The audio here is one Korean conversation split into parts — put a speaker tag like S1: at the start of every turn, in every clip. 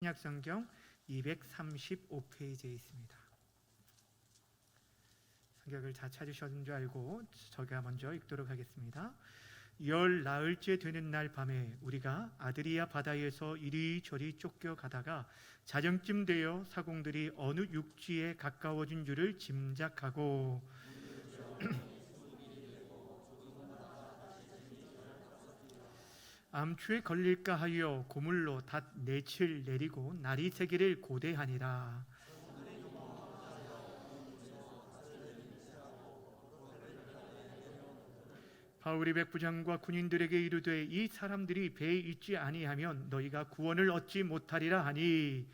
S1: 신약성경 235페이지에 있습니다. 성경을 다 찾으셨는 줄 알고 제가 먼저 읽도록 하겠습니다. 열 나흘째 되는 날 밤에 우리가 아드리아 바다에서 이리저리 쫓겨가다가 자정쯤 되어 사공들이 어느 육지에 가까워진 줄을 짐작하고 암추에 걸릴까 하여 고물로 닷 넷을 내리고 날이 새기를 고대하니라. 바울이 백부장과 군인들에게 이르되 이 사람들이 배에 있지 아니하면 너희가 구원을 얻지 못하리라 하니,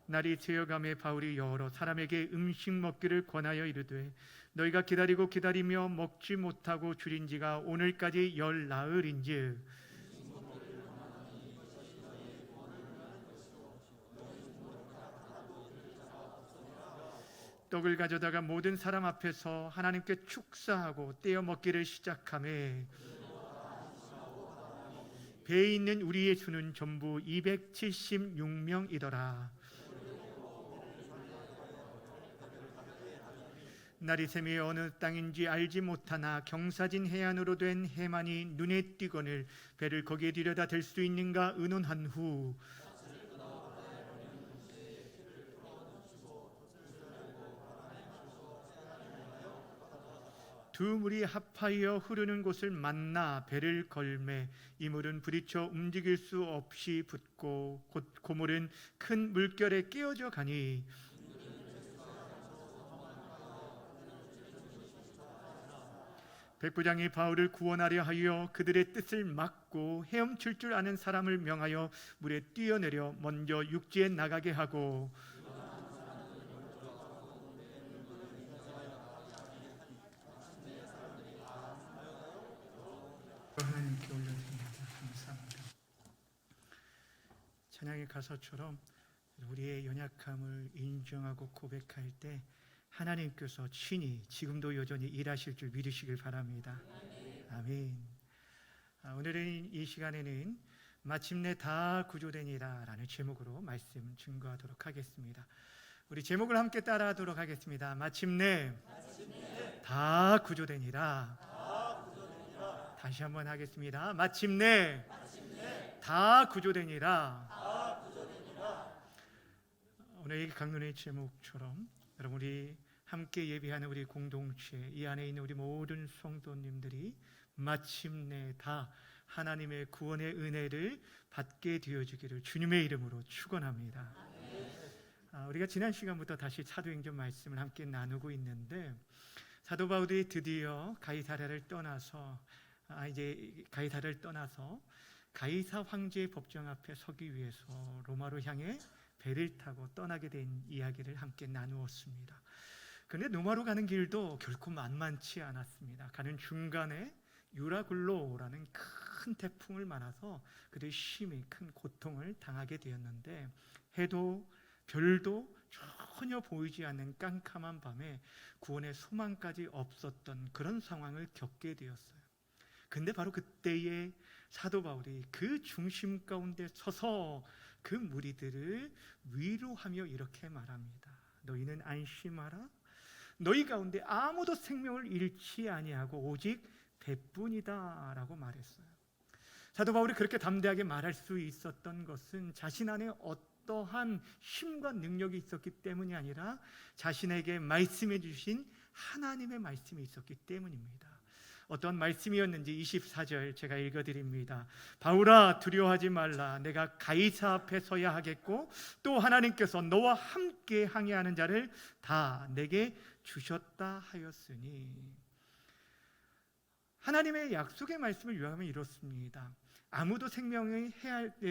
S1: 날이 새어가매 바울이 여러 사람에게 음식 먹기를 권하여 이르되 너희가 기다리고 기다리며 먹지 못하고 줄인 지가 오늘까지 열 나흘인즉 떡을 가져다가 모든 사람 앞에서 하나님께 축사하고 떼어 먹기를 시작하매 배에 있는 우리의 수는 전부 276명이더라. 날이 새며 어느 땅인지 알지 못하나 경사진 해안으로 된 해만이 눈에 띄거늘 배를 거기에 들여다 댈 수 있는가 의논한 후 두 물이 합하여 흐르는 곳을 만나 배를 걸매 이 물은 부딪혀 움직일 수 없이 붙고 곧 고물은 큰 물결에 깨어져 가니 백부장이 바울을 구원하려 하여 그들의 뜻을 막고 헤엄칠 줄 아는 사람을 명하여 물에 뛰어내려 먼저 육지에 나가게 하고 하나님께 올려드립니다. 감사합니다. 찬양의 가사처럼 우리의 연약함을 인정하고 고백할 때 하나님께서 친히 지금도 여전히 일하실 줄 믿으시길 바랍니다. 아멘. 오늘은 이 시간에는 마침내 다 구조되니라 라는 제목으로 말씀 증거하도록 하겠습니다. 우리 제목을 함께 따라하도록 하겠습니다. 마침내 다 구조되니라. 다시 한번 하겠습니다. 마침내 다 구조되니라. 오늘 이 강론의 제목처럼 여러분 우리 함께 예배하는 우리 공동체 이 안에 있는 우리 모든 성도님들이 마침내 다 하나님의 구원의 은혜를 받게 되어지기를 주님의 이름으로 축원합니다. 우리가 지난 시간부터 다시 사도행전 말씀을 함께 나누고 있는데 사도 바울이 드디어 가이사랴를 떠나서 가이사 황제의 법정 앞에 서기 위해서 로마로 향해 배를 타고 떠나게 된 이야기를 함께 나누었습니다. 그런데 로마로 가는 길도 결코 만만치 않았습니다. 가는 중간에 유라굴로라는 큰 태풍을 만나서 그들이 심히 큰 고통을 당하게 되었는데 해도 별도 전혀 보이지 않는 깜깜한 밤에 구원의 소망까지 없었던 그런 상황을 겪게 되었어요. 근데 바로 그때에 사도 바울이 그 중심 가운데 서서 그 무리들을 위로하며 이렇게 말합니다. 너희는 안심하라. 너희 가운데 아무도 생명을 잃지 아니하고 오직 배뿐이다 라고 말했어요. 사도 바울이 그렇게 담대하게 말할 수 있었던 것은 자신 안에 어떠한 힘과 능력이 있었기 때문이 아니라 자신에게 말씀해 주신 하나님의 말씀이 있었기 때문입니다. 어떤 말씀이었는지 24절 제가 읽어드립니다. 바울아 두려워하지 말라. 내가 가이사 앞에 서야 하겠고 또 하나님께서 너와 함께 항해하는 자를 다 내게 주셨다 하였으니. 하나님의 약속의 말씀을 요하면 이렇습니다. 아무도 생명의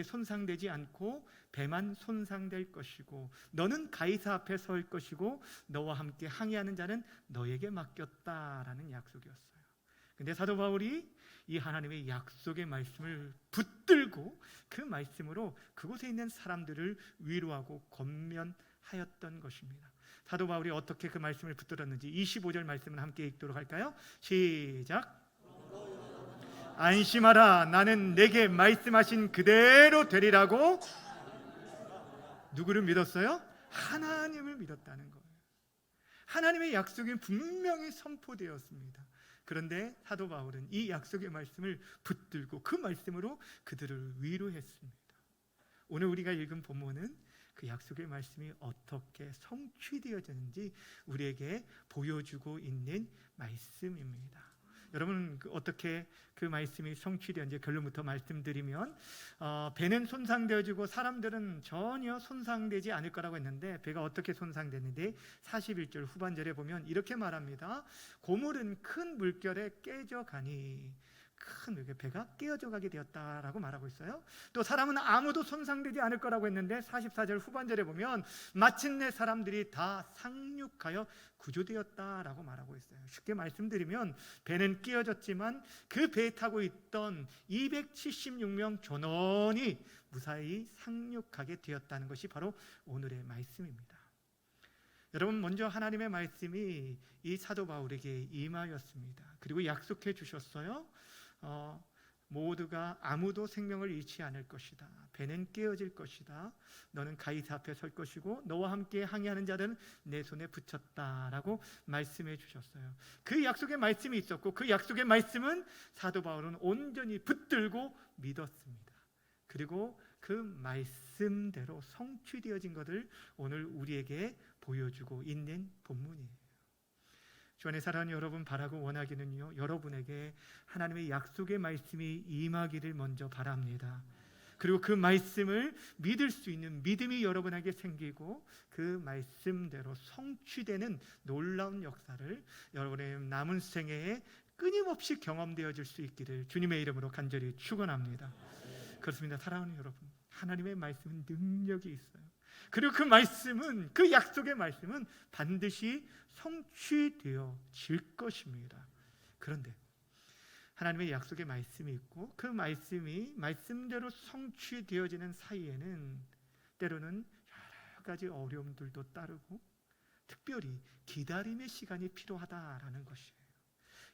S1: 손상되지 않고 배만 손상될 것이고 너는 가이사 앞에 설 것이고 너와 함께 항해하는 자는 너에게 맡겼다라는 약속이었어요. 근데 사도 바울이 이 하나님의 약속의 말씀을 붙들고 그 말씀으로 그곳에 있는 사람들을 위로하고 권면하였던 것입니다. 사도 바울이 어떻게 그 말씀을 붙들었는지 25절 말씀을 함께 읽도록 할까요? 시작. 안심하라, 나는 내게 말씀하신 그대로 되리라고. 누구를 믿었어요? 하나님을 믿었다는 거예요. 하나님의 약속이 분명히 선포되었습니다. 그런데 사도 바울은 이 약속의 말씀을 붙들고 그 말씀으로 그들을 위로했습니다. 오늘 우리가 읽은 본문은 그 약속의 말씀이 어떻게 성취되어졌는지 우리에게 보여주고 있는 말씀입니다. 여러분, 어떻게 그 말씀이 성취되었는지 결론부터 말씀드리면, 배는 손상되어지고 사람들은 전혀 손상되지 않을 거라고 했는데, 배가 어떻게 손상됐는데 41절 후반절에 보면 이렇게 말합니다. 고물은 큰 물결에 깨져가니, 큰 배가 깨어져 가게 되었다라고 말하고 있어요. 또 사람은 아무도 손상되지 않을 거라고 했는데 44절 후반절에 보면 마침내 사람들이 다 상륙하여 구조되었다라고 말하고 있어요. 쉽게 말씀드리면 배는 깨어졌지만 그 배에 타고 있던 276명 전원이 무사히 상륙하게 되었다는 것이 바로 오늘의 말씀입니다. 여러분, 먼저 하나님의 말씀이 이 사도 바울에게 임하였습니다. 그리고 약속해 주셨어요. 모두가 아무도 생명을 잃지 않을 것이다. 배는 깨어질 것이다. 너는 가이사 앞에 설 것이고 너와 함께 항해하는 자들은 내 손에 붙였다라고 말씀해 주셨어요. 그 약속의 말씀이 있었고 그 약속의 말씀은 사도 바울은 온전히 붙들고 믿었습니다. 그리고 그 말씀대로 성취되어진 것을 오늘 우리에게 보여주고 있는 본문이에요. 주 안에 사랑하는 여러분, 바라고 원하기는요, 여러분에게 하나님의 약속의 말씀이 임하기를 먼저 바랍니다. 그리고 그 말씀을 믿을 수 있는 믿음이 여러분에게 생기고 그 말씀대로 성취되는 놀라운 역사를 여러분의 남은 생애에 끊임없이 경험되어질 수 있기를 주님의 이름으로 간절히 축원합니다. 그렇습니다. 사랑하는 여러분, 하나님의 말씀은 능력이 있어요. 그리고 그 말씀은, 그 약속의 말씀은 반드시 성취되어질 것입니다. 그런데 하나님의 약속의 말씀이 있고 그 말씀이 말씀대로 성취되어지는 사이에는 때로는 여러 가지 어려움들도 따르고 특별히 기다림의 시간이 필요하다라는 것이에요.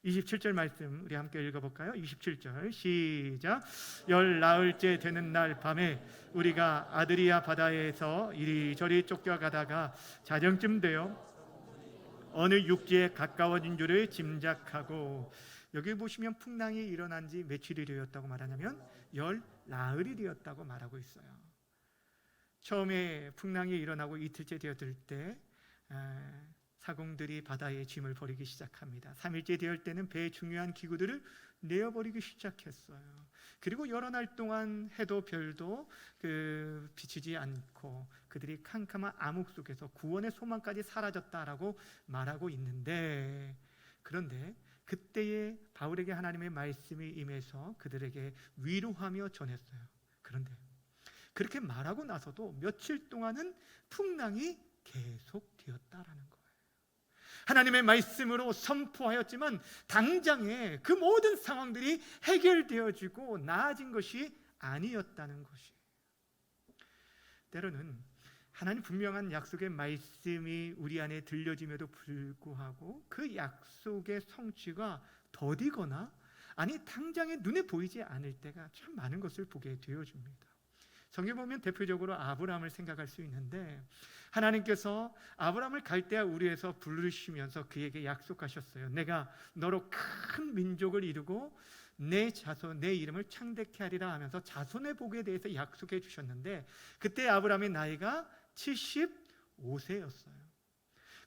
S1: 27절 말씀 우리 함께 읽어볼까요? 27절 시작. 열 나흘째 되는 날 밤에 우리가 아드리아 바다에서 이리저리 쫓겨가다가 자정쯤 되어 어느 육지에 가까워진 줄을 짐작하고, 여기 보시면 풍랑이 일어난 지 며칠이 되었다고 말하냐면 열 나흘이 되었다고 말하고 있어요. 처음에 풍랑이 일어나고 이틀째 되었을 때 사공들이 바다에 짐을 버리기 시작합니다. 3일째 되었을 때는 배의 중요한 기구들을 내어버리기 시작했어요. 그리고 여러 날 동안 해도 별도 비치지 않고 그들이 캄캄한 암흑 속에서 구원의 소망까지 사라졌다라고 말하고 있는데, 그런데 그때에 바울에게 하나님의 말씀이 임해서 그들에게 위로하며 전했어요. 그런데 그렇게 말하고 나서도 며칠 동안은 풍랑이 계속되었다라는 거예요. 하나님의 말씀으로 선포하였지만 당장에 그 모든 상황들이 해결되어지고 나아진 것이 아니었다는 것이에요. 때로는 하나님 분명한 약속의 말씀이 우리 안에 들려짐에도 불구하고 그 약속의 성취가 더디거나 아니 당장에 눈에 보이지 않을 때가 참 많은 것을 보게 되어집니다. 성경에 보면 대표적으로 아브라함을 생각할 수 있는데, 하나님께서 아브라함을 갈대아 우르에서 부르시면서 그에게 약속하셨어요. 내가 너로 큰 민족을 이루고 내 자손, 내 이름을 창대케 하리라 하면서 자손의 복에 대해서 약속해 주셨는데, 그때 아브라함의 나이가 75세였어요.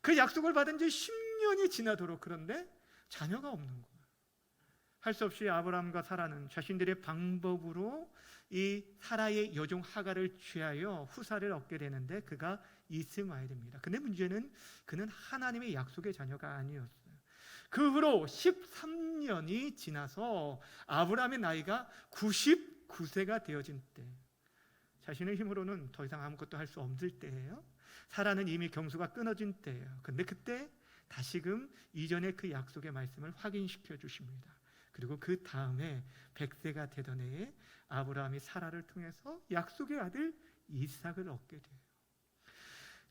S1: 그 약속을 받은 지 10년이 지나도록 그런데 자녀가 없는 거예요. 할 수 없이 아브라함과 사라는 자신들의 방법으로 이 사라의 여종 하갈을 취하여 후사를 얻게 되는데 그가 이스마엘입니다. 근데 문제는 그는 하나님의 약속의 자녀가 아니었어요. 그 후로 13년이 지나서 아브라함의 나이가 99세가 되어진 때, 자신의 힘으로는 더 이상 아무것도 할 수 없을 때예요. 사라는 이미 경수가 끊어진 때예요. 근데 그때 다시금 이전의 그 약속의 말씀을 확인시켜 주십니다. 그리고 그 다음에 100세가 되던 해에 아브라함이 사라를 통해서 약속의 아들 이삭을 얻게 돼요.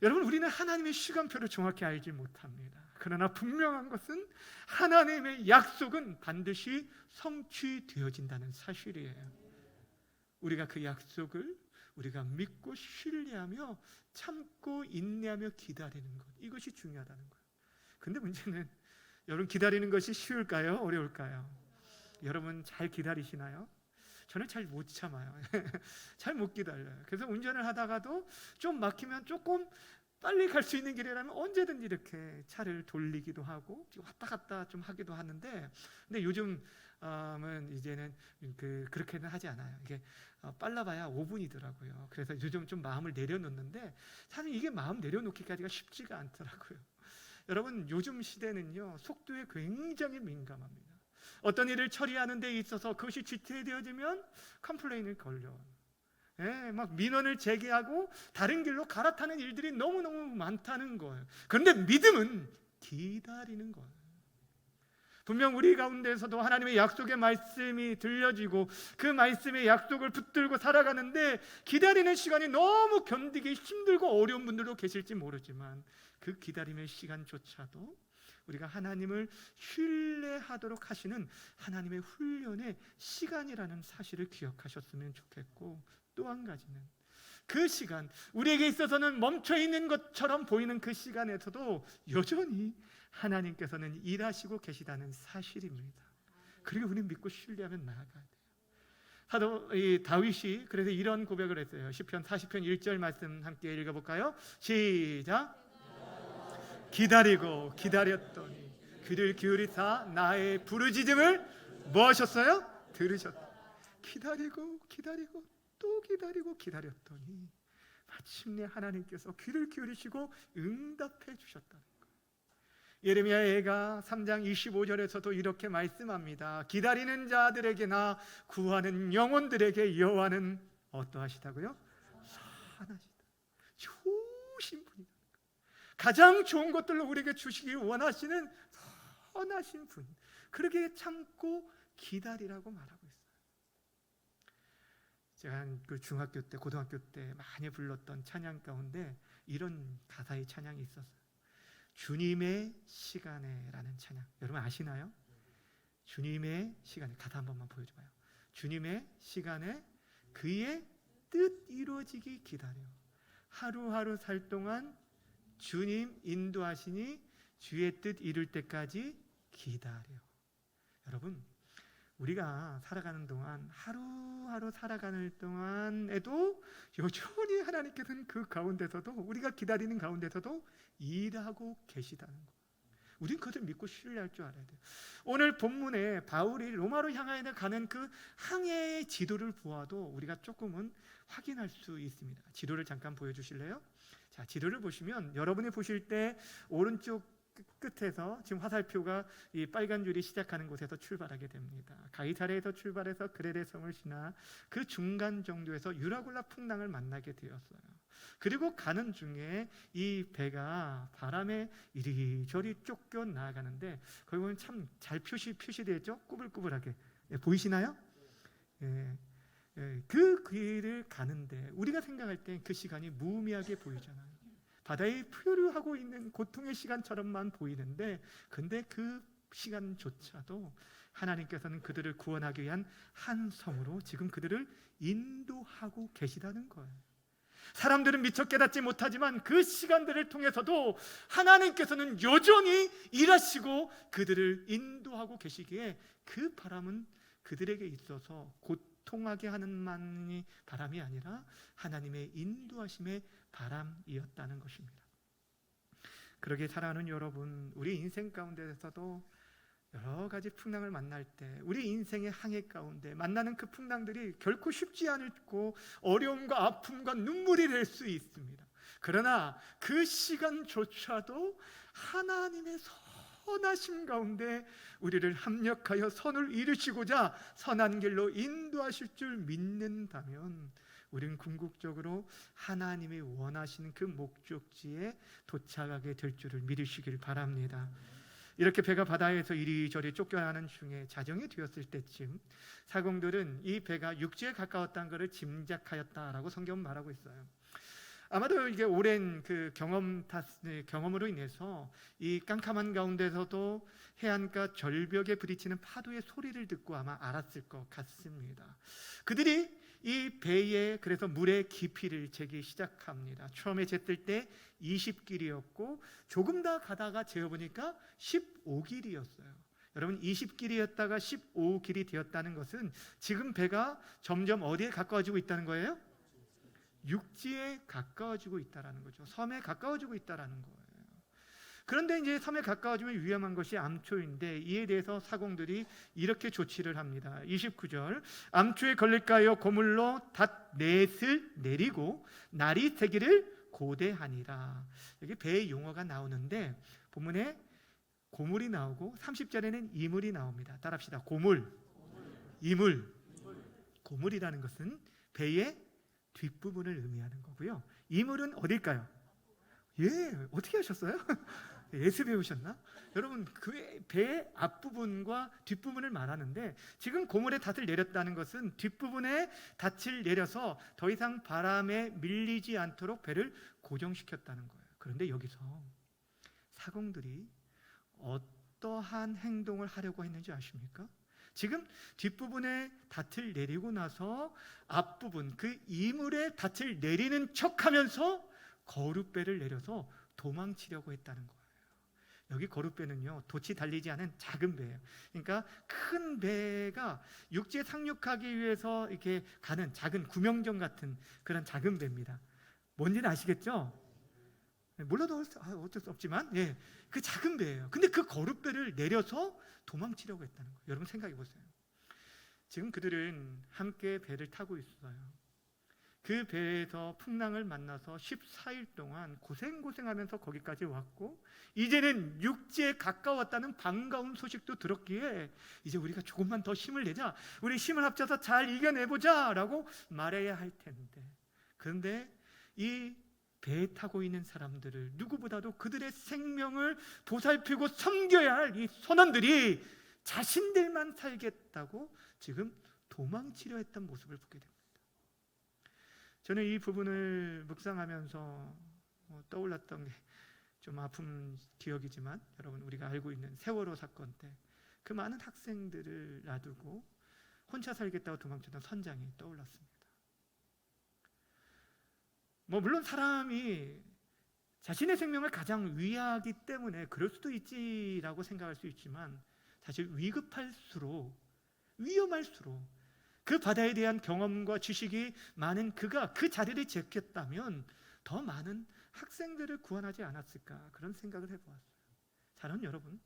S1: 여러분, 우리는 하나님의 시간표를 정확히 알지 못합니다. 그러나 분명한 것은 하나님의 약속은 반드시 성취되어진다는 사실이에요. 우리가 그 약속을 우리가 믿고 신뢰하며 참고 인내하며 기다리는 것, 이것이 중요하다는 거예요. 근데 문제는 여러분, 기다리는 것이 쉬울까요? 어려울까요? 여러분 잘 기다리시나요? 저는 잘 못 참아요. 잘 못 기다려요. 그래서 운전을 하다가도 좀 막히면 조금 빨리 갈 수 있는 길이라면 언제든지 이렇게 차를 돌리기도 하고 왔다 갔다 좀 하기도 하는데, 근데 요즘은 이제는 그렇게는 하지 않아요. 이게 빨라봐야 5분이더라고요. 그래서 요즘 좀 마음을 내려놓는데, 사실 이게 마음 내려놓기까지가 쉽지가 않더라고요. 여러분, 요즘 시대는요, 속도에 굉장히 민감합니다. 어떤 일을 처리하는 데 있어서 그것이 지체되어지면 컴플레인을 걸려요. 막 민원을 제기하고 다른 길로 갈아타는 일들이 너무너무 많다는 거예요. 그런데 믿음은 기다리는 거예요. 분명 우리 가운데서도 하나님의 약속의 말씀이 들려지고 그 말씀의 약속을 붙들고 살아가는데, 기다리는 시간이 너무 견디기 힘들고 어려운 분들도 계실지 모르지만, 그 기다림의 시간조차도 우리가 하나님을 신뢰하도록 하시는 하나님의 훈련의 시간이라는 사실을 기억하셨으면 좋겠고, 또 한 가지는 그 시간, 우리에게 있어서는 멈춰있는 것처럼 보이는 그 시간에서도 여전히 하나님께서는 일하시고 계시다는 사실입니다. 그리고 우리는 믿고 신뢰하면 나아가야 돼요. 사도 다윗이 그래서 이런 고백을 했어요. 시편 40편 1절 말씀 함께 읽어볼까요? 시작. 기다리고 기다렸더니 귀를 기울이사 나의 부르짖음을 뭐 하셨어요? 들으셨다. 기다리고 기다리고 또 기다리고 기다렸더니 마침내 하나님께서 귀를 기울이시고 응답해 주셨다는 거예요. 예레미야가 3장 25절에서도 이렇게 말씀합니다. 기다리는 자들에게나 구하는 영혼들에게 여호와는 어떠하시다고요? 선하시다. 좋으신 분이다. 가장 좋은 것들로 우리에게 주시기 원하시는 선하신 분, 그렇게 참고 기다리라고 말하고 있어요. 제가 그 중학교 때, 고등학교 때 많이 불렀던 찬양 가운데 이런 가사의 찬양이 있었어요. 주님의 시간에라는 찬양, 여러분 아시나요? 주님의 시간에, 가사 한 번만 보여줘봐요. 주님의 시간에 그의 뜻 이루어지기 기다려 하루하루 살 동안 주님 인도하시니 주의 뜻 이룰 때까지 기다려. 여러분, 우리가 살아가는 동안, 하루하루 살아가는 동안에도 여전히 하나님께서는 그 가운데서도, 우리가 기다리는 가운데서도 일하고 계시다는 거, 우리는 그것을 믿고 신뢰할 줄 알아야 돼요. 오늘 본문에 바울이 로마로 향하여 가는 그 항해의 지도를 보아도 우리가 조금은 확인할 수 있습니다. 지도를 잠깐 보여주실래요? 자, 지도를 보시면 여러분이 보실 때 오른쪽 끝에서 지금 화살표가 이 빨간 줄이 시작하는 곳에서 출발하게 됩니다. 가이사랴에서 출발해서 그레데 섬을 지나 그 중간 정도에서 유라굴라 풍랑을 만나게 되었어요. 그리고 가는 중에 이 배가 바람에 이리저리 쫓겨 나가는데, 거기 보면 참 잘 표시되어 있죠? 꾸불꾸불하게. 보이시나요? 그 길을 가는데 우리가 생각할 때 그 시간이 무의미하게 보이잖아요. 바다에 표류하고 있는 고통의 시간처럼만 보이는데, 근데 그 시간조차도 하나님께서는 그들을 구원하기 위한 한 성으로 지금 그들을 인도하고 계시다는 거예요. 사람들은 미처 깨닫지 못하지만 그 시간들을 통해서도 하나님께서는 여전히 일하시고 그들을 인도하고 계시기에, 그 바람은 그들에게 있어서 고통하게 하는 만이 바람이 아니라 하나님의 인도하심의 바람이었다는 것입니다. 그러게 살아가는 여러분, 우리 인생 가운데서도 여러 가지 풍랑을 만날 때, 우리 인생의 항해 가운데 만나는 그 풍랑들이 결코 쉽지 않고 어려움과 아픔과 눈물이 될 수 있습니다. 그러나 그 시간조차도 하나님의 선하심 가운데 우리를 합력하여 선을 이루시고자 선한 길로 인도하실 줄 믿는다면, 우리는 궁극적으로 하나님이 원하시는 그 목적지에 도착하게 될 줄을 믿으시길 바랍니다. 이렇게 배가 바다에서 이리저리 쫓겨나는 중에 자정이 되었을 때쯤 사공들은 이 배가 육지에 가까웠다는 것을 짐작하였다라고 성경은 말하고 있어요. 아마도 이게 오랜 그 경험으로 인해서 이 깜깜한 가운데서도 해안가 절벽에 부딪히는 파도의 소리를 듣고 아마 알았을 것 같습니다. 그들이 이 배에 그래서 물의 깊이를 재기 시작합니다. 처음에 쟀을 때 20길이었고 조금 더 가다가 재어보니까 15길이었어요. 여러분, 20길이었다가 15길이 되었다는 것은 지금 배가 점점 어디에 가까워지고 있다는 거예요? 육지에 가까워지고 있다라는 거죠. 섬에 가까워지고 있다라는 거예요. 그런데 이제 섬에 가까워지면 위험한 것이 암초인데 이에 대해서 사공들이 이렇게 조치를 합니다. 29절, 암초에 걸릴까요? 고물로 닷 넷을 내리고 날이 새기를 고대하니라. 여기 배의 용어가 나오는데 본문에 고물이 나오고 30절에는 이물이 나옵니다. 따라합시다. 고물, 이물. 고물이라는 것은 배의 뒷부분을 의미하는 거고요. 이물은 어딜까요? 예, 어떻게 하셨어요? 예수 배우셨나? 여러분, 그 배의 앞부분과 뒷부분을 말하는데 지금 고물에 닷을 내렸다는 것은 뒷부분에 닷을 내려서 더 이상 바람에 밀리지 않도록 배를 고정시켰다는 거예요. 그런데 여기서 사공들이 어떠한 행동을 하려고 했는지 아십니까? 지금 뒷부분에 닷을 내리고 나서 앞부분 그 이물에 닷을 내리는 척하면서 거룻배를 내려서 도망치려고 했다는 거예요. 여기 거룻배는요, 돛이 달리지 않은 작은 배예요. 그러니까 큰 배가 육지에 상륙하기 위해서 이렇게 가는 작은 구명정 같은 그런 작은 배입니다. 뭔지는 아시겠죠? 몰라도 어쩔 수 없지만 그 작은 배예요. 근데 그 거룻배를 내려서 도망치려고 했다는 거예요. 여러분 생각해 보세요. 지금 그들은 함께 배를 타고 있어요. 그 배에서 풍랑을 만나서 14일 동안 고생하면서 거기까지 왔고 이제는 육지에 가까웠다는 반가운 소식도 들었기에 이제 우리가 조금만 더 힘을 내자, 우리 힘을 합쳐서 잘 이겨내보자 라고 말해야 할 텐데, 그런데 이 배에 타고 있는 사람들을 누구보다도 그들의 생명을 보살피고 섬겨야 할 이 선원들이 자신들만 살겠다고 지금 도망치려 했던 모습을 보게 됩니다. 저는 이 부분을 묵상하면서 떠올랐던 게 좀 아픈 기억이지만, 여러분 우리가 알고 있는 세월호 사건 때 그 많은 학생들을 놔두고 혼자 살겠다고 도망쳤던 선장이 떠올랐습니다. 물론 사람이 자신의 생명을 가장 위하기 때문에 그럴 수도 있지라고 생각할 수 있지만, 사실 위급할수록 위험할수록 그 바다에 대한 경험과 지식이 많은 그가 그 자리를 지켰다면 더 많은 학생들을 구원하지 않았을까, 그런 생각을 해보았어요. 사랑하는 여러분,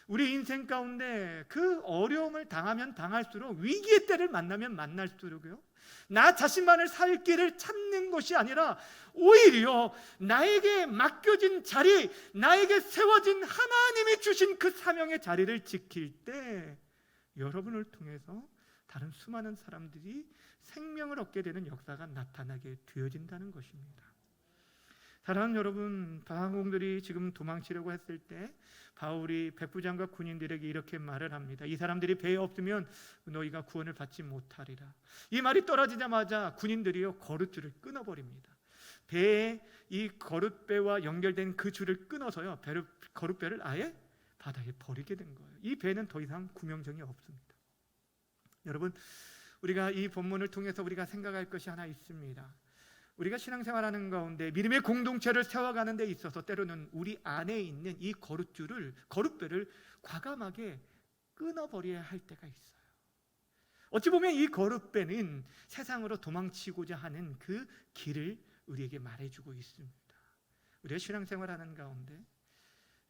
S1: 우리 인생 가운데 그 어려움을 당하면 당할수록, 위기의 때를 만나면 만날수록요, 나 자신만을 살 길을 찾는 것이 아니라 오히려 나에게 맡겨진 자리, 나에게 세워진 하나님이 주신 그 사명의 자리를 지킬 때 여러분을 통해서 다른 수많은 사람들이 생명을 얻게 되는 역사가 나타나게 되어진다는 것입니다. 사랑하는 여러분, 방공들이 지금 도망치려고 했을 때 바울이 백부장과 군인들에게 이렇게 말을 합니다. 이 사람들이 배에 없으면 너희가 구원을 받지 못하리라. 이 말이 떨어지자마자 군인들이요, 거룻줄을 끊어버립니다. 배에 이 거룻배와 연결된 그 줄을 끊어서요, 거룻배를 아예 바다에 버리게 된 거예요. 이 배는 더 이상 구명정이 없습니다. 여러분, 우리가 이 본문을 통해서 우리가 생각할 것이 하나 있습니다. 우리가 신앙생활하는 가운데 믿음의 공동체를 세워가는 데 있어서 때로는 우리 안에 있는 이 거룻배를 과감하게 끊어버려야 할 때가 있어요. 어찌 보면 이 거룻배는 세상으로 도망치고자 하는 그 길을 우리에게 말해주고 있습니다. 우리가 신앙생활하는 가운데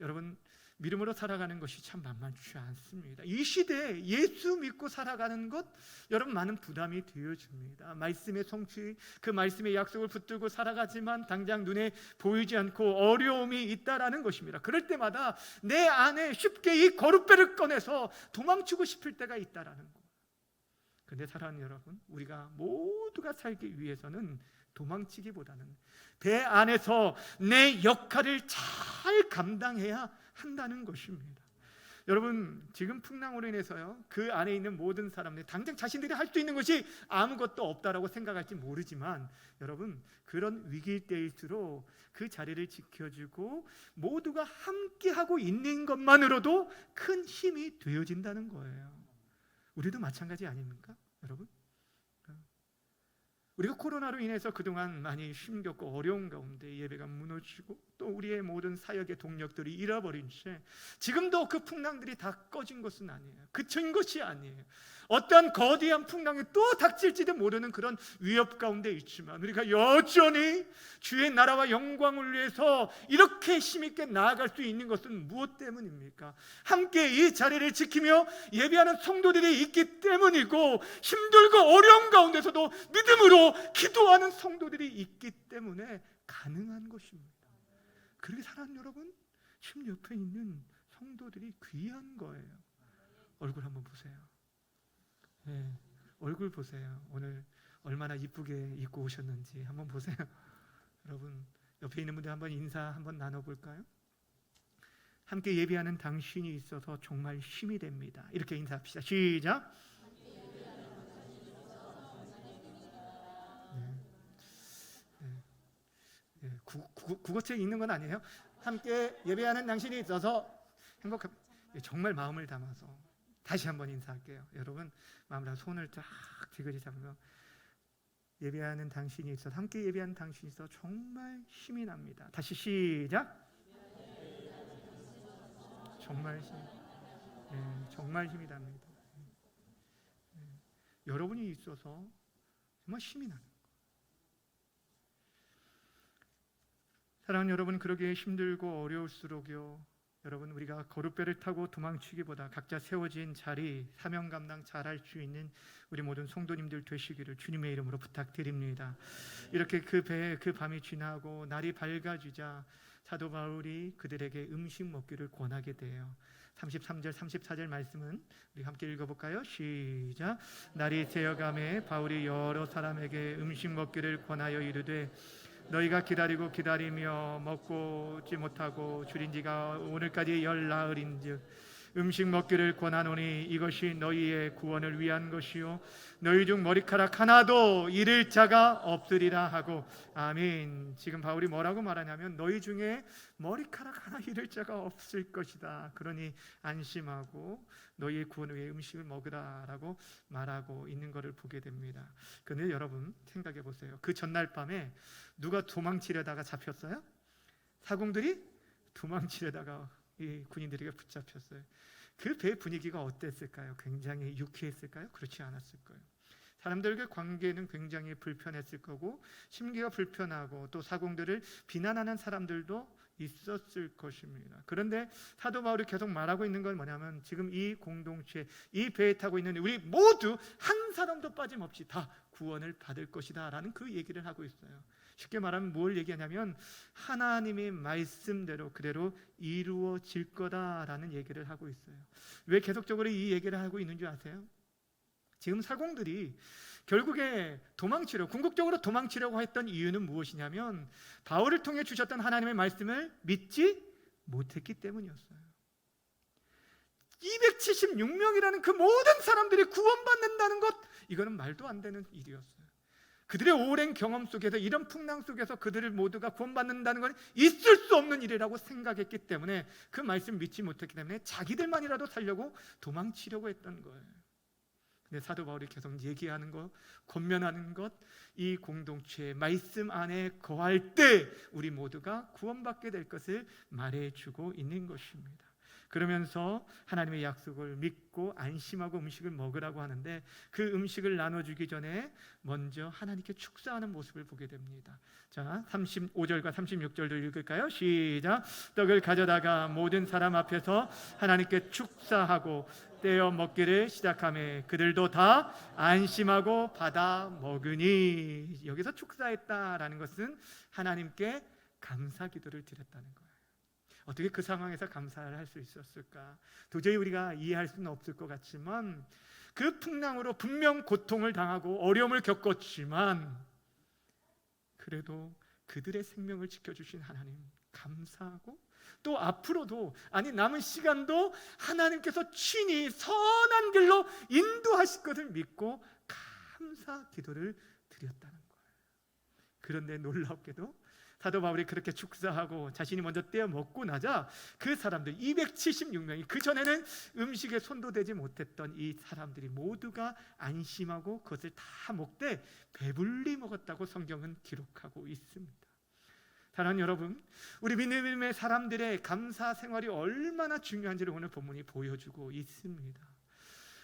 S1: 여러분, 믿음으로 살아가는 것이 참 만만치 않습니다. 이 시대에 예수 믿고 살아가는 것, 여러분 많은 부담이 되어집니다. 말씀의 성취, 그 말씀의 약속을 붙들고 살아가지만 당장 눈에 보이지 않고 어려움이 있다라는 것입니다. 그럴 때마다 내 안에 쉽게 이 거룻배를 꺼내서 도망치고 싶을 때가 있다라는 것. 그런데 사랑하는 여러분, 우리가 모두가 살기 위해서는 도망치기보다는 배 안에서 내 역할을 잘 감당해야 한다는 것입니다. 여러분, 지금 풍랑으로 인해서요, 그 안에 있는 모든 사람들이 당장 자신들이 할 수 있는 것이 아무것도 없다라고 생각할지 모르지만, 여러분, 그런 위기일 때일수록 그 자리를 지켜주고 모두가 함께하고 있는 것만으로도 큰 힘이 되어진다는 거예요. 우리도 마찬가지 아닙니까, 여러분? 우리가 코로나로 인해서 그동안 많이 힘겹고 어려운 가운데 예배가 무너지고 또 우리의 모든 사역의 동력들이 잃어버린 채 지금도 그 풍랑들이 다 꺼진 것은 아니에요. 그친 것이 아니에요. 어떠한 거대한 풍랑이 또 닥칠지도 모르는 그런 위협 가운데 있지만 우리가 여전히 주의 나라와 영광을 위해서 이렇게 힘있게 나아갈 수 있는 것은 무엇 때문입니까? 함께 이 자리를 지키며 예배하는 성도들이 있기 때문이고, 힘들고 어려운 가운데서도 믿음으로 기도하는 성도들이 있기 때문에 가능한 것입니다. 그렇게 사랑하는 여러분, 지금 옆에 있는 성도들이 귀한 거예요. 얼굴 한번 보세요. 네, 얼굴 보세요. 오늘 얼마나 이쁘게 입고 오셨는지 한번 보세요. 여러분, 옆에 있는 분들 한번 인사 한번 나눠볼까요? 함께 예배하는 당신이 있어서 정말 힘이 됩니다. 이렇게 인사합시다. 시작. 국어책 읽는 건 아니에요. 함께 예배하는 당신이 있어서 행복합니다. 정말 마음을 담아서 다시 한번 인사할게요. 여러분, 마음을 담아 손을 쫙 지그시 잡으며 예배하는 당신이 있어서, 함께 예배하는 당신이 있어서 정말 힘이 납니다. 다시 시작. 정말 정말 힘이 납니다. 여러분이 있어서 정말 힘이 나는 거예요. 사랑하는 여러분, 그러기에 힘들고 어려울수록요, 여러분, 우리가 거룻배를 타고 도망치기보다 각자 세워진 자리, 사명 감당 잘할 수 있는 우리 모든 성도님들 되시기를 주님의 이름으로 부탁드립니다. 이렇게 그 배에 그 밤이 지나고 날이 밝아지자 사도 바울이 그들에게 음식 먹기를 권하게 돼요. 33절 34절 말씀은 우리 함께 읽어볼까요? 시작. 날이 새어가매 바울이 여러 사람에게 음식 먹기를 권하여 이르되 너희가 기다리며 먹고지 못하고 줄인 지가 오늘까지 열나흘인즉 음식 먹기를 권하노니 이것이 너희의 구원을 위한 것이요 너희 중 머리카락 하나도 잃을 자가 없으리라 하고. 아멘. 지금 바울이 뭐라고 말하냐면 너희 중에 머리카락 하나 잃을 자가 없을 것이다. 그러니 안심하고 너희의 구원을 위해 음식을 먹으라 라고 말하고 있는 것을 보게 됩니다. 그런데 여러분 생각해 보세요. 그 전날 밤에 누가 도망치려다가 잡혔어요? 사공들이 도망치려다가 이 군인들에게 붙잡혔어요. 그 배 분위기가 어땠을까요? 굉장히 유쾌했을까요? 그렇지 않았을 거예요. 사람들과 관계는 굉장히 불편했을 거고 심기가 불편하고 또 사공들을 비난하는 사람들도 있었을 것입니다. 그런데 사도 바울이 계속 말하고 있는 건 뭐냐면 지금 이 공동체, 이 배에 타고 있는 우리 모두 한 사람도 빠짐없이 다 구원을 받을 것이다 라는 그 얘기를 하고 있어요. 쉽게 말하면 뭘 얘기하냐면 하나님의 말씀대로 그대로 이루어질 거다라는 얘기를 하고 있어요. 왜 계속적으로 이 얘기를 하고 있는 줄 아세요? 지금 사공들이 결국에 궁극적으로 도망치려고 했던 이유는 무엇이냐면 바울을 통해 주셨던 하나님의 말씀을 믿지 못했기 때문이었어요. 276명이라는 그 모든 사람들이 구원받는다는 것, 이거는 말도 안 되는 일이었어요. 그들의 오랜 경험 속에서, 이런 풍랑 속에서 그들을 모두가 구원받는다는 건 있을 수 없는 일이라고 생각했기 때문에 그 말씀 믿지 못했기 때문에 자기들만이라도 살려고 도망치려고 했던 거예요. 근데 사도 바울이 계속 얘기하는 것, 권면하는 것, 이 공동체의 말씀 안에 거할 때 우리 모두가 구원받게 될 것을 말해주고 있는 것입니다. 그러면서 하나님의 약속을 믿고 안심하고 음식을 먹으라고 하는데 그 음식을 나눠주기 전에 먼저 하나님께 축사하는 모습을 보게 됩니다. 자, 35절과 36절도 읽을까요? 시작. 떡을 가져다가 모든 사람 앞에서 하나님께 축사하고 떼어 먹기를 시작하며 그들도 다 안심하고 받아 먹으니. 여기서 축사했다라는 것은 하나님께 감사 기도를 드렸다는 거예요. 어떻게 그 상황에서 감사를 할 수 있었을까? 도저히 우리가 이해할 수는 없을 것 같지만 그 풍랑으로 분명 고통을 당하고 어려움을 겪었지만 그래도 그들의 생명을 지켜주신 하나님 감사하고 또 앞으로도 남은 시간도 하나님께서 친히 선한 길로 인도하실 것을 믿고 감사 기도를 드렸다는 거예요. 그런데 놀랍게도 사도 바울이 그렇게 축사하고 자신이 먼저 떼어 먹고 나자 그 사람들 276명이, 그전에는 음식에 손도 대지 못했던 이 사람들이 모두가 안심하고 그것을 다 먹되 배불리 먹었다고 성경은 기록하고 있습니다. 사랑하는 여러분, 우리 믿음의 사람들의 감사 생활이 얼마나 중요한지를 오늘 본문이 보여주고 있습니다.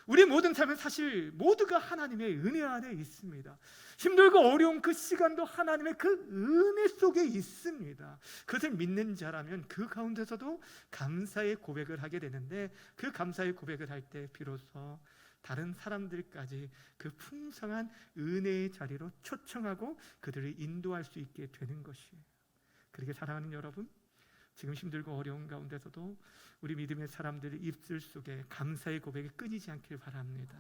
S1: 우리 모든 삶은 사실 모두가 하나님의 은혜 안에 있습니다. 힘들고 어려운 그 시간도 하나님의 그 은혜 속에 있습니다. 그것을 믿는 자라면 그 가운데서도 감사의 고백을 하게 되는데, 그 감사의 고백을 할 때 비로소 다른 사람들까지 그 풍성한 은혜의 자리로 초청하고 그들을 인도할 수 있게 되는 것이에요. 그렇게 사랑하는 여러분, 지금 힘들고 어려운 가운데서도 우리 믿음의 사람들의 입술 속에 감사의 고백이 끊이지 않길 바랍니다.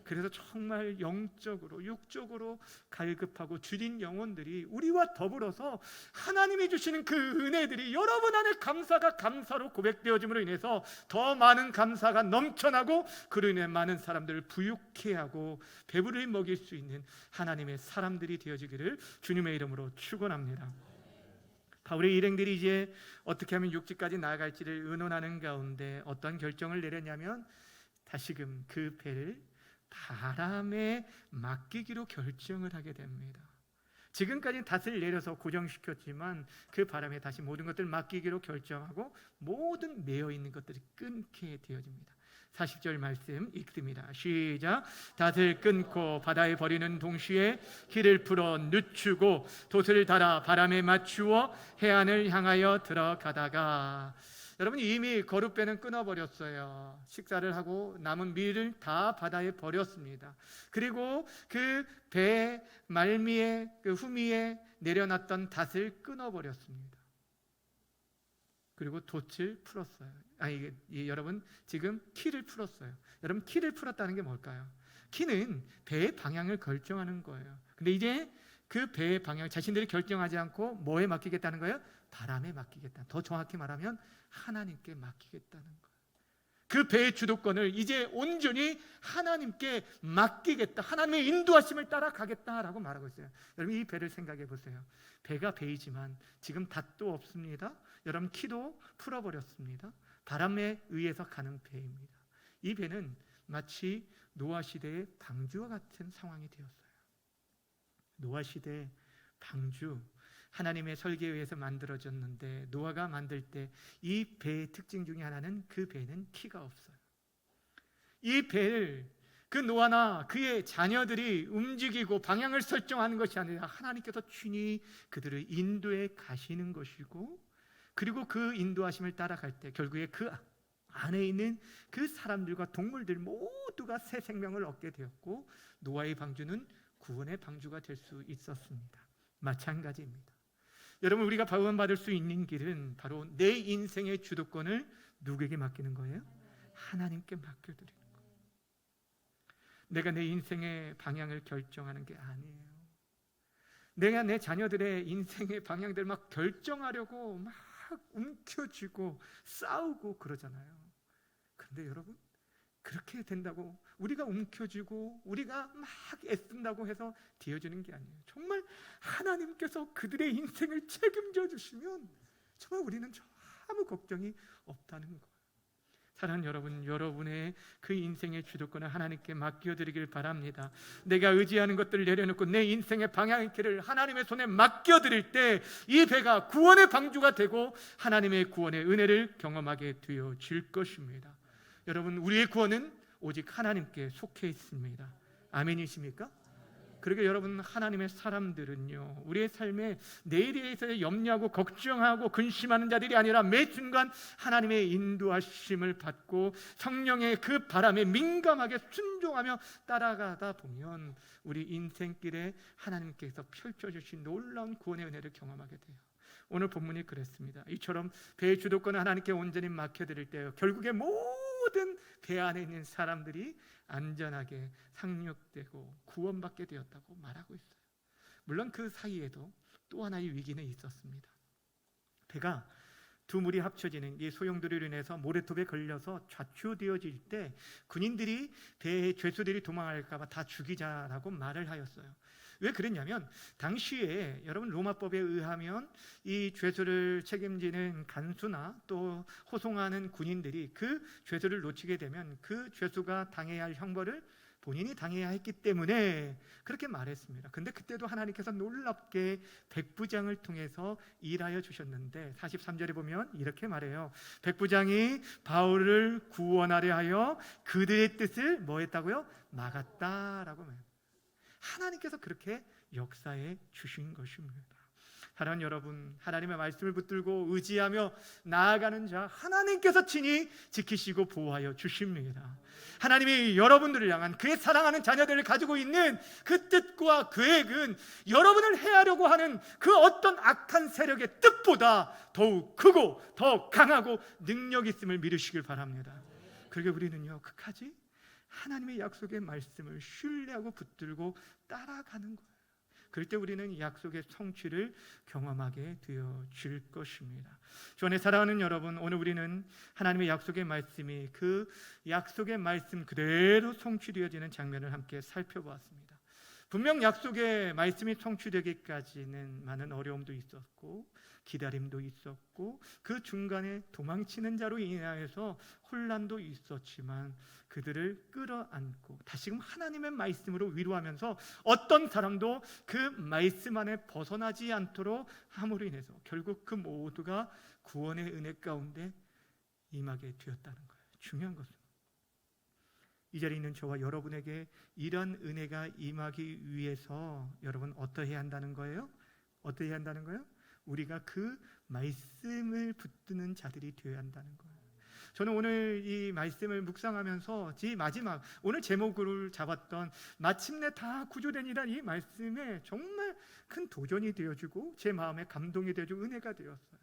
S1: 그래서 정말 영적으로 육적으로 갈급하고 주린 영혼들이 우리와 더불어서 하나님이 주시는 그 은혜들이 여러분 안에 감사가 감사로 고백되어짐으로 인해서 더 많은 감사가 넘쳐나고 그로 인해 많은 사람들을 부유케 하고 배부르게 먹일 수 있는 하나님의 사람들이 되어지기를 주님의 이름으로 축원합니다. 바울의 일행들이 이제 어떻게 하면 육지까지 나아갈지를 의논하는 가운데 어떤 결정을 내렸냐면 다시금 그 배를 바람에 맡기기로 결정을 하게 됩니다. 지금까지 닷을 내려서 고정시켰지만 그 바람에 다시 모든 것들을 맡기기로 결정하고 모든 매어있는 것들이 끊게 되어집니다. 40절 말씀 읽습니다. 시작. 닷을 끊고 바다에 버리는 동시에 길을 풀어 늦추고 돛을 달아 바람에 맞추어 해안을 향하여 들어가다가, 여러분 이미 거룻배는 끊어버렸어요. 식사를 하고 남은 밀을 다 바다에 버렸습니다. 그리고 그 배 말미에 그 후미에 내려놨던 닷을 끊어버렸습니다. 그리고 돛을 풀었어요. 여러분 지금 키를 풀었어요. 여러분 키를 풀었다는 게 뭘까요? 키는 배의 방향을 결정하는 거예요. 근데 이제 그 배의 방향 자신들이 결정하지 않고 뭐에 맡기겠다는 거예요? 바람에 맡기겠다. 더 정확히 말하면 하나님께 맡기겠다는 거예요. 그 배의 주도권을 이제 온전히 하나님께 맡기겠다. 하나님의 인도하심을 따라가겠다라고 말하고 있어요. 여러분 이 배를 생각해 보세요. 배가 배이지만 지금 닷도 없습니다. 여러분 키도 풀어버렸습니다. 바람에 의해서 가는 배입니다. 이 배는 마치 노아 시대의 방주와 같은 상황이 되었어요. 노아 시대의 방주, 하나님의 설계에 의해서 만들어졌는데 노아가 만들 때 이 배의 특징 중에 하나는 그 배는 키가 없어요. 이 배를 그 노아나 그의 자녀들이 움직이고 방향을 설정하는 것이 아니라 하나님께서 친히 그들을 인도해 가시는 것이고, 그리고 그 인도하심을 따라갈 때 결국에 그 안에 있는 그 사람들과 동물들 모두가 새 생명을 얻게 되었고 노아의 방주는 구원의 방주가 될 수 있었습니다. 마찬가지입니다. 여러분 우리가 구원받을 수 있는 길은 바로 내 인생의 주도권을 누구에게 맡기는 거예요? 하나님께 맡겨드리는 거예요. 내가 내 인생의 방향을 결정하는 게 아니에요. 내가 내 자녀들의 인생의 방향들 막 결정하려고 막 움켜쥐고 싸우고 그러잖아요. 그런데 여러분 그렇게 된다고 우리가 움켜쥐고 우리가 막 애쓴다고 해서 되어지는 게 아니에요. 정말 하나님께서 그들의 인생을 책임져 주시면 정말 우리는 아무 걱정이 없다는 거예요. 사랑하는 여러분, 여러분의 그 인생의 주도권을 하나님께 맡겨드리길 바랍니다. 내가 의지하는 것들을 내려놓고 내 인생의 방향의 길을 하나님의 손에 맡겨드릴 때 이 배가 구원의 방주가 되고 하나님의 구원의 은혜를 경험하게 되어질 것입니다. 여러분 우리의 구원은 오직 하나님께 속해 있습니다. 아멘이십니까? 그러게 여러분 하나님의 사람들은요 우리의 삶에 내일에 대해서 염려하고 걱정하고 근심하는 자들이 아니라 매 순간 하나님의 인도하심을 받고 성령의 그 바람에 민감하게 순종하며 따라가다 보면 우리 인생길에 하나님께서 펼쳐주신 놀라운 구원의 은혜를 경험하게 돼요. 오늘 본문이 그랬습니다. 이처럼 배의 주도권을 하나님께 온전히 맡겨드릴 때 결국에 모든 배 안에 있는 사람들이 안전하게 상륙되고 구원받게 되었다고 말하고 있어요. 물론 그 사이에도 또 하나의 위기는 있었습니다. 배가 두 물이 합쳐지는 이 소용돌이로 인해서 모래톱에 걸려서 좌초되어질 때 군인들이 배에 죄수들이 도망할까 봐 다 죽이자라고 말을 하였어요. 왜 그랬냐면 당시에 여러분 로마법에 의하면 이 죄수를 책임지는 간수나 또 호송하는 군인들이 그 죄수를 놓치게 되면 그 죄수가 당해야 할 형벌을 본인이 당해야 했기 때문에 그렇게 말했습니다. 근데 그때도 하나님께서 놀랍게 백부장을 통해서 일하여 주셨는데 43절에 보면 이렇게 말해요. 백부장이 바울을 구원하려 하여 그들의 뜻을 뭐 했다고요? 막았다라고 말해요. 하나님께서 그렇게 역사해 주신 것입니다. 사랑하는 여러분, 하나님의 말씀을 붙들고 의지하며 나아가는 자 하나님께서 친히 지키시고 보호하여 주십니다. 하나님이 여러분들을 향한 그의 사랑하는 자녀들을 가지고 있는 그 뜻과 계획은 여러분을 해하려고 하는 그 어떤 악한 세력의 뜻보다 더욱 크고 더 강하고 능력 있음을 믿으시길 바랍니다. 그러게 우리는요 끝까지 하나님의 약속의 말씀을 신뢰하고 붙들고 따라가는 거예요. 그럴 때 우리는 약속의 성취를 경험하게 되어질 것입니다. 주 안에 사랑하는 여러분, 오늘 우리는 하나님의 약속의 말씀이 그 약속의 말씀 그대로 성취되어지는 장면을 함께 살펴보았습니다. 분명 약속의 말씀이 성취되기까지는 많은 어려움도 있었고 기다림도 있었고 그 중간에 도망치는 자로 인하여서 혼란도 있었지만 그들을 끌어안고 다시금 하나님의 말씀으로 위로하면서 어떤 사람도 그 말씀 안에 벗어나지 않도록 함으로 인해서 결국 그 모두가 구원의 은혜 가운데 임하게 되었다는 거예요. 중요한 것은 이 자리에 있는 저와 여러분에게 이런 은혜가 임하기 위해서 여러분 어떠해야 한다는 거예요? 어떠해야 한다는 거예요? 우리가 그 말씀을 붙드는 자들이 되어야 한다는 거예요. 저는 오늘 이 말씀을 묵상하면서 제 마지막 오늘 제목을 잡았던 마침내 다 구조되니라 이 말씀에 정말 큰 도전이 되어주고 제 마음에 감동이 되어주고 은혜가 되었어요.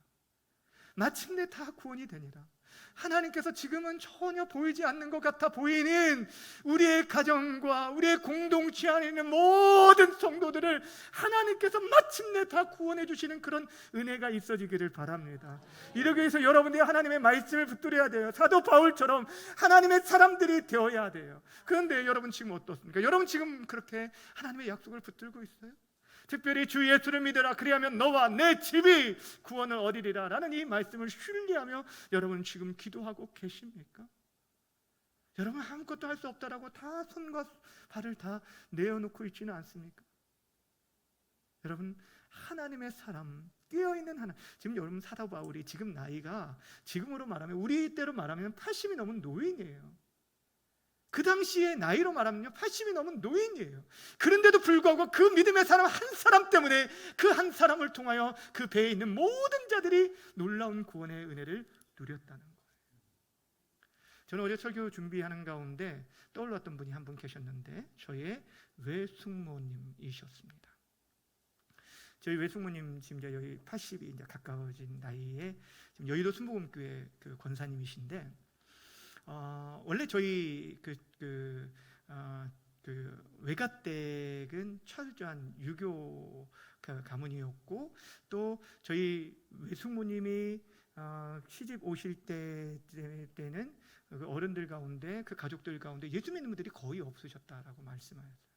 S1: 마침내 다 구원이 되니라. 하나님께서 지금은 전혀 보이지 않는 것 같아 보이는 우리의 가정과 우리의 공동체 안에 있는 모든 성도들을 하나님께서 마침내 다 구원해 주시는 그런 은혜가 있어지기를 바랍니다. 이러기 위해서 여러분들이 하나님의 말씀을 붙들어야 돼요. 사도 바울처럼 하나님의 사람들이 되어야 돼요. 그런데 여러분 지금 어떻습니까? 여러분 지금 그렇게 하나님의 약속을 붙들고 있어요? 특별히 주 예수를 믿으라 그리하면 너와 내 집이 구원을 얻으리라 라는 이 말씀을 신뢰하며 여러분 지금 기도하고 계십니까? 여러분 아무것도 할 수 없다라고 다 손과 발을 다 내어놓고 있지는 않습니까? 여러분 하나님의 사람 깨어있는 하나님, 지금 여러분 사도 바울이 지금 나이가 지금으로 말하면 우리 때로 말하면 80이 넘은 노인이에요. 그 당시에 나이로 말하면요 80이 넘은 노인이에요. 그런데도 불구하고 그 믿음의 사람 한 사람 때문에 그 한 사람을 통하여 그 배에 있는 모든 자들이 놀라운 구원의 은혜를 누렸다는 거예요. 저는 어제 설교 준비하는 가운데 떠올랐던 분이 한 분 계셨는데 저의 외숙모님이셨습니다. 저희 외숙모님 지금 이제 여기 80이 이제 가까워진 나이에 지금 여의도 순복음교회 그 권사님이신데 원래 저희 외가댁은 철저한 유교 가문이었고 또 저희 외숙모님이 시집 오실 때는 어른들 가운데 그 가족들 가운데 예수 믿는 분들이 거의 없으셨다라고 말씀하셨어요.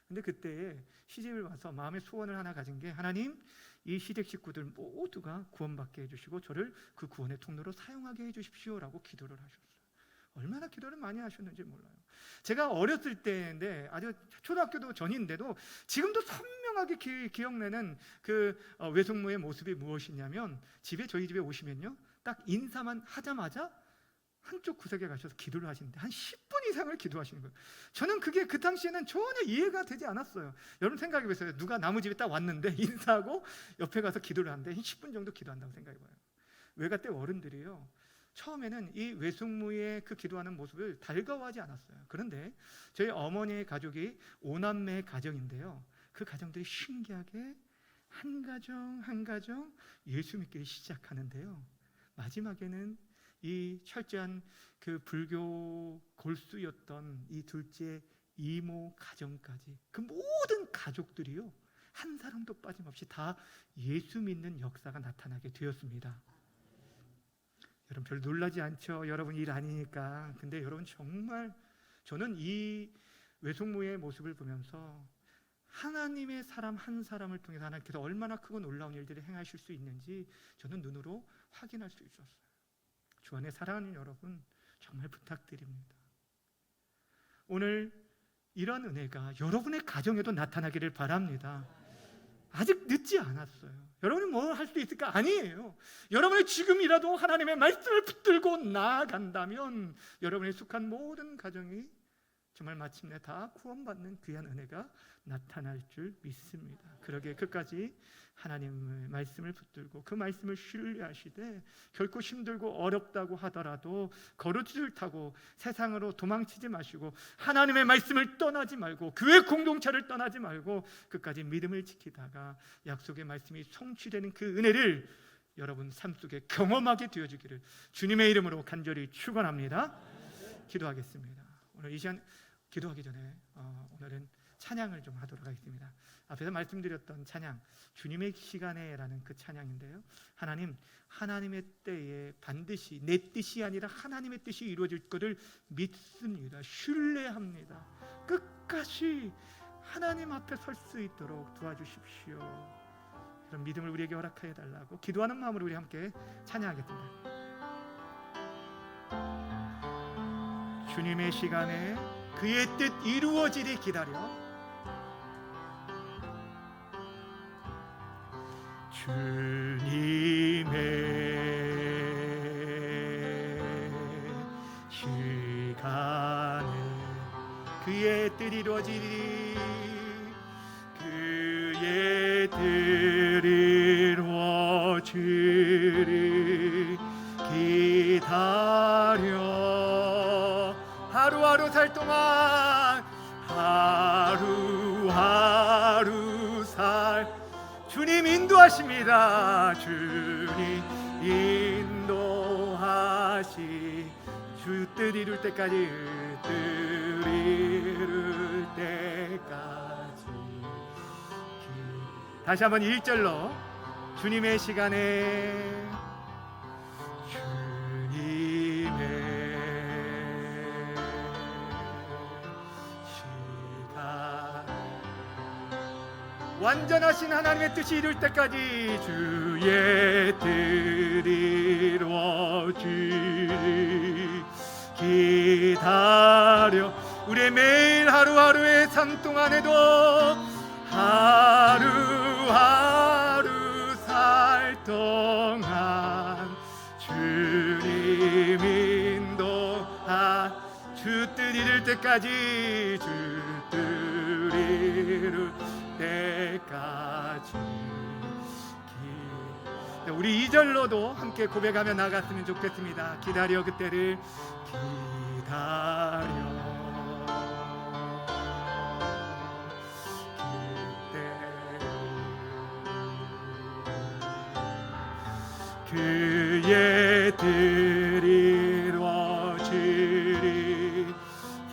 S1: 근데 그때 시집을 와서 마음의 소원을 하나 가진 게 하나님 이 시댁 식구들 모두가 구원받게 해주시고 저를 그 구원의 통로로 사용하게 해주십시오라고 기도를 하셨어요. 얼마나 기도를 많이 하셨는지 몰라요. 제가 어렸을 때인데 아주 초등학교도 전인데도 지금도 선명하게 기억나는 그 외숙모의 모습이 무엇이냐면 저희 집에 오시면요 딱 인사만 하자마자 한쪽 구석에 가셔서 기도를 하시는데 한 10분 이상을 기도하시는 거예요. 저는 그게 그 당시에는 전혀 이해가 되지 않았어요. 여러분 생각해 보세요. 누가 나무 집에 딱 왔는데 인사하고 옆에 가서 기도를 하는데 한 10분 정도 기도한다고 생각해 봐요. 외가댁 어른들이요 처음에는 이 외숙모의 그 기도하는 모습을 달가워하지 않았어요. 그런데 저희 어머니의 가족이 5남매의 가정인데요 그 가정들이 신기하게 한 가정 한 가정 예수 믿기를 시작하는데요 마지막에는 이 철저한 그 불교 골수였던 이 둘째 이모 가정까지 그 모든 가족들이요 한 사람도 빠짐없이 다 예수 믿는 역사가 나타나게 되었습니다. 여러분 별 놀라지 않죠? 여러분 일 아니니까. 근데 여러분 정말 저는 이 외숙모의 모습을 보면서 하나님의 사람 한 사람을 통해서 하나님께서 얼마나 크고 놀라운 일들을 행하실 수 있는지 저는 눈으로 확인할 수 있었어요. 주 안에 사랑하는 여러분, 정말 부탁드립니다. 오늘 이런 은혜가 여러분의 가정에도 나타나기를 바랍니다. 아직 늦지 않았어요. 여러분이 뭐 할 수 있을까? 아니에요. 여러분이 지금이라도 하나님의 말씀을 붙들고 나아간다면 여러분의 속한 모든 가정이 정말 마침내 다 구원받는 귀한 은혜가 나타날 줄 믿습니다. 그러기에 끝까지 하나님의 말씀을 붙들고 그 말씀을 신뢰하시되 결코 힘들고 어렵다고 하더라도 거루줄을 타고 세상으로 도망치지 마시고 하나님의 말씀을 떠나지 말고 교회 공동체를 떠나지 말고 끝까지 믿음을 지키다가 약속의 말씀이 성취되는 그 은혜를 여러분 삶 속에 경험하게 되어주기를 주님의 이름으로 간절히 축원합니다. 기도하겠습니다. 오늘 이 시간 기도하기 전에 오늘은 찬양을 좀 하도록 하겠습니다. 앞에서 말씀드렸던 찬양 주님의 시간에라는 그 찬양인데요, 하나님의 때에 반드시 내 뜻이 아니라 하나님의 뜻이 이루어질 것을 믿습니다. 신뢰합니다. 끝까지 하나님 앞에 설 수 있도록 도와주십시오. 그런 믿음을 우리에게 허락하여 달라고 기도하는 마음으로 우리 함께 찬양하겠습니다. 주님의 시간에 그의 뜻 이루어지리 기다려 주님의 시간에 그의 뜻 이루어지리 그의 뜻 이루어지리 기다려 하루하루 살 동안 하루하루 살 주님 인도하십니다. 주님 인도하시 주 뜻 이룰 때까지 뜻 이룰 때까지 다시 한번 1절로 주님의 시간에 완전하신 하나님의 뜻이 이룰 때까지 주의 뜻 이루어지리 기다려 우리의 매일 하루하루의 삶 동안에도 하루하루 살 동안 주님 인도하 주 뜻 이룰 때까지 주 뜻 이룰 때까지 우리 2절로도 함께 고백하며 나갔으면 좋겠습니다. 기다려 그때를 기다려 그의 뜻 이루어지리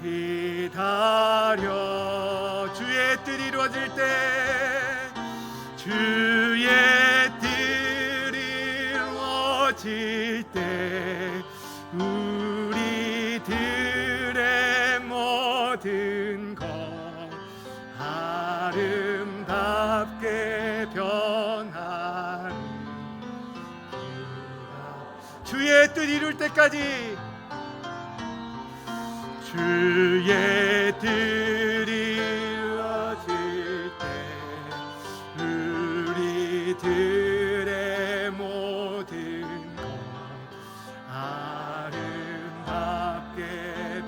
S1: 기다려 주의 뜻 이루어질 때 주의 뜻 이루어질 때 우리들의 모든 것 아름답게 변하리 주의 뜻 이룰 때까지 주의 뜻 이루어질 때 우리들의 모든 것 아름답게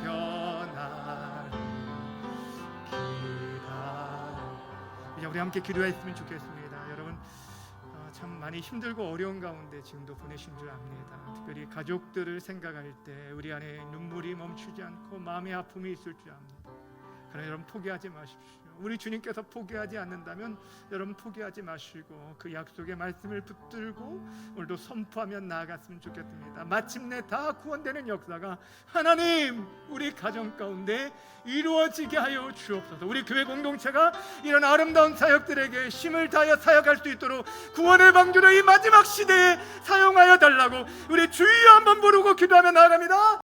S1: 변하리 기다려 이제 우리 함께 기도했으면 좋겠습니다. 여러분 참 많이 힘들고 어려운 가운데 지금도 보내신 줄 압니다. 특별히 가족들을 생각할 때 우리 안에 눈물이 멈추지 않고 마음의 아픔이 있을 줄 압니다. 그러나 여러분 포기하지 마십시오. 우리 주님께서 포기하지 않는다면 여러분 포기하지 마시고 그 약속의 말씀을 붙들고 오늘도 선포하며 나아갔으면 좋겠습니다. 마침내 다 구원되는 역사가 하나님 우리 가정 가운데 이루어지게 하여 주옵소서. 우리 교회 공동체가 이런 아름다운 사역들에게 힘을 다하여 사역할 수 있도록 구원의 방주를 이 마지막 시대에 사용하여 달라고 우리 주여 한번 부르고 기도하며 나아갑니다.